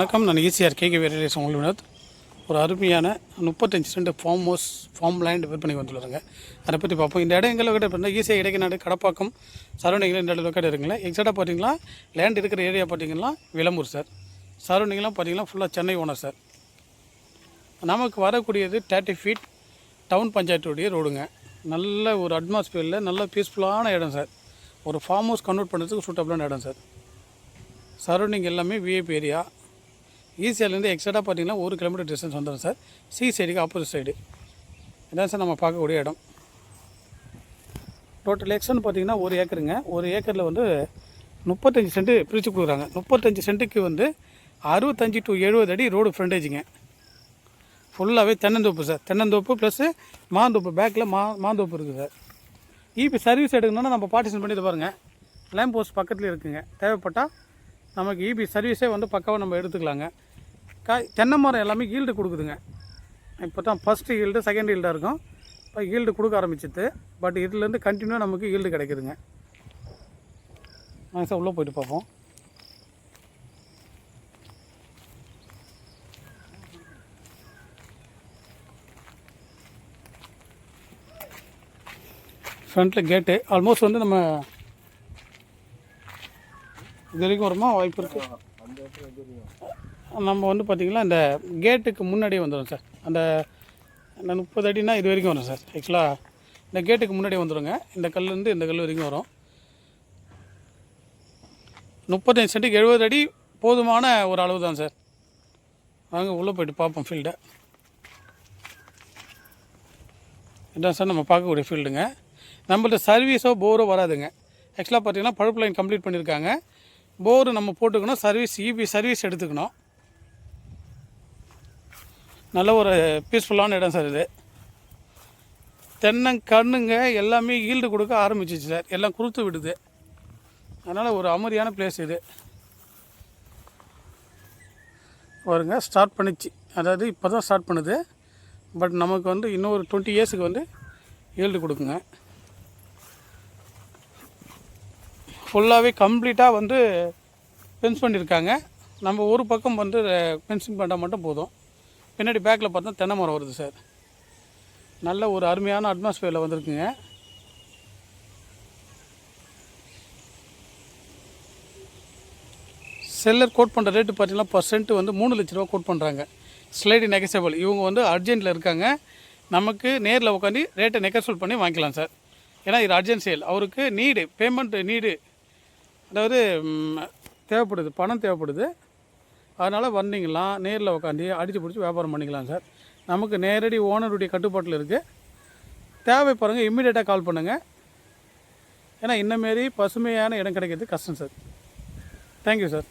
வணக்கம். நான் ECR KK variation Vinod. ஒரு அருமையான 35 சென்ட் ஃபார்ம் லேண்ட் விற்பனைக்கு வந்துள்ளாருங்க. அதை பற்றி பார்ப்போம். இந்த இடம் எங்கே லொக்கேட் பண்ணால் ஈஸியாக இடைக்கநாடு கடப்பாக்கம் சரௌண்டிங்கில் இந்த இடம் லொக்கேட் இருக்குங்களா. எக்ஸாக்டாக பார்த்தீங்களா லேண்ட் இருக்கிற ஏரியா பார்த்தீங்கன்னா விளம்பூர் சார். சரௌண்டிங்லாம் பார்த்தீங்கன்னா ஃபுல்லாக சென்னை ஓனர் சார். நமக்கு வரக்கூடியது 30 ஃபீட் டவுன் பஞ்சாயத்துடைய ரோடுங்க. நல்ல ஒரு அட்மாஸ்பியரில் நல்ல பீஸ்ஃபுல்லான இடம் சார். ஒரு ஃபார்ம் ஹவுஸ் கன்வெர்ட் பண்ணுறதுக்கு சூட்டபுளான இடம் சார். சரௌண்டிங் எல்லாமே விஐபி ஏரியா. ஈசிஆர்லேருந்து எக்ஸாக்டாக பார்த்தீங்கன்னா 1 கிலோமீட்டர் டிஸ்டன்ஸ் வந்துடும் சார். சி சைடுக்கு ஆப்போசிட் சைடு இதான் சார் நம்ம பார்க்கக்கூடிய இடம். டோட்டல் எக்ஸ்டன் பார்த்தீங்கன்னா 1 ஏக்கருங்க. 1 ஏக்கரில் வந்து 35 சென்ட் பிரித்து கொடுக்குறாங்க. 35 சென்ட்டுக்கு வந்து 65 to 70 அடி ரோடு ஃப்ரண்டேஜுங்க. ஃபுல்லாகவே தென்னந்தோப்பு சார். தென்னந்தோப்பு ப்ளஸ்ஸு மாந்தோப்பு பேக்கில் மாந்தோப்பு இருக்குது சார். இப்போ சர்வீஸ் எடுக்கணுன்னா நம்ம பார்ட்டிஷன் பண்ணி பாருங்கள். லேம்ப் போஸ்ட் பக்கத்துலேயே இருக்குங்க. தேவைப்பட்டால் நமக்கு இபி சர்வீஸே வந்து பக்காவாக நம்ம எடுத்துக்கலாங்க. தென்னை மரம் எல்லாமே ஈல்டு கொடுக்குதுங்க. இப்போ தான் ஃபஸ்ட்டு ஈல்டு செகண்ட் ஈல்டாக இருக்கும். இப்போ ஈல்டு கொடுக்க ஆரம்பிச்சிது. பட் இதுலேருந்து கண்டினியூ நமக்கு ஈல்டு கிடைக்குதுங்க. நாங்கள் சார் உள்ளே போய்ட்டு பார்ப்போம். ஃப்ரண்ட்டில் கேட்டு ஆல்மோஸ்ட் வந்து நம்ம இது வரைக்கும் வருமா வாய்ப்பு இருக்குது. நம்ம வந்து பார்த்திங்கன்னா இந்த கேட்டுக்கு முன்னாடியே வந்துடும் சார். அந்த 30 அடினா இது வரைக்கும் வரும் சார். ஆக்சுவலாக இந்த கேட்டுக்கு முன்னாடியே வந்துடுங்க. இந்த கல்லேருந்து இந்த கல் வரைக்கும் வரும். 35 சென்ட்டுக்கு 70 அடி போதுமான ஒரு அளவு தான் சார். வாங்க உள்ளே போய்ட்டு பார்ப்போம் ஃபீல்டை. இதான் சார் நம்ம பார்க்கக்கூடிய ஃபீல்டுங்க. நம்மள்ட்ட சர்வீஸோ போரோ வராதுங்க. ஆக்சுவலாக பார்த்திங்கன்னா பழுப்பு லைன் கம்ப்ளீட் பண்ணியிருக்காங்க. போரு நம்ம போட்டுக்கணும். இபி சர்வீஸ் எடுத்துக்கணும். நல்ல ஒரு பீஸ்ஃபுல்லான இடம் சார் இது. தென்னங்கண்ணுங்க எல்லாமே ஈல்டு கொடுக்க ஆரம்பிச்சிச்சு சார். எல்லாம் குறுத்து விடுது. அதனால் ஒரு அமைதியான பிளேஸ் இது. வருங்க ஸ்டார்ட் பண்ணிச்சு. அதாவது இப்போ தான் ஸ்டார்ட் பண்ணுது. பட் நமக்கு வந்து இன்னும் ஒரு 20 இயர்ஸுக்கு வந்து ஈல்டு கொடுக்குங்க. ஃபுல்லாகவே கம்ப்ளீட்டாக வந்து ஃபென்ஸ் பண்ணியிருக்காங்க. நம்ம ஒரு பக்கம் வந்து ஃபென்சிங் பண்ணால் மட்டும் போதும். பின்னாடி பேக்கில் பார்த்தா தென்னை மரம் வருது சார். நல்ல ஒரு அருமையான அட்மாஸ்பியரில் வந்திருக்குங்க. செல்லர் கோட் பண்ணுற ரேட்டு பார்த்தீங்கன்னா % வந்து 3 லட்ச ரூபா கோட் பண்ணுறாங்க. ஸ்லைடு நெகசபிள். இவங்க வந்து அர்ஜென்ட்டில் இருக்காங்க. நமக்கு நேரில் உட்காந்து ரேட்டை நெகசபிள் பண்ணி வாங்கிக்கலாம் சார். ஏன்னா இது அர்ஜென்ட் சேல். அவருக்கு பேமெண்ட் நீடு, அதாவது தேவைப்படுது, பணம் தேவைப்படுது. அதனால் வந்தீங்களாம் நேரில் உட்காந்து அடித்து பிடிச்சி வியாபாரம் பண்ணிக்கலாம் சார். நமக்கு நேரடி ஓனருடைய கட்டுப்பாட்டில் இருக்குது. தேவைப்படுங்க இம்மிடியேட்டாக கால் பண்ணுங்கள். ஏன்னா இன்னமாரி பசுமையான இடம் கிடைக்கிறது கஷ்டம் சார். Thank you sir.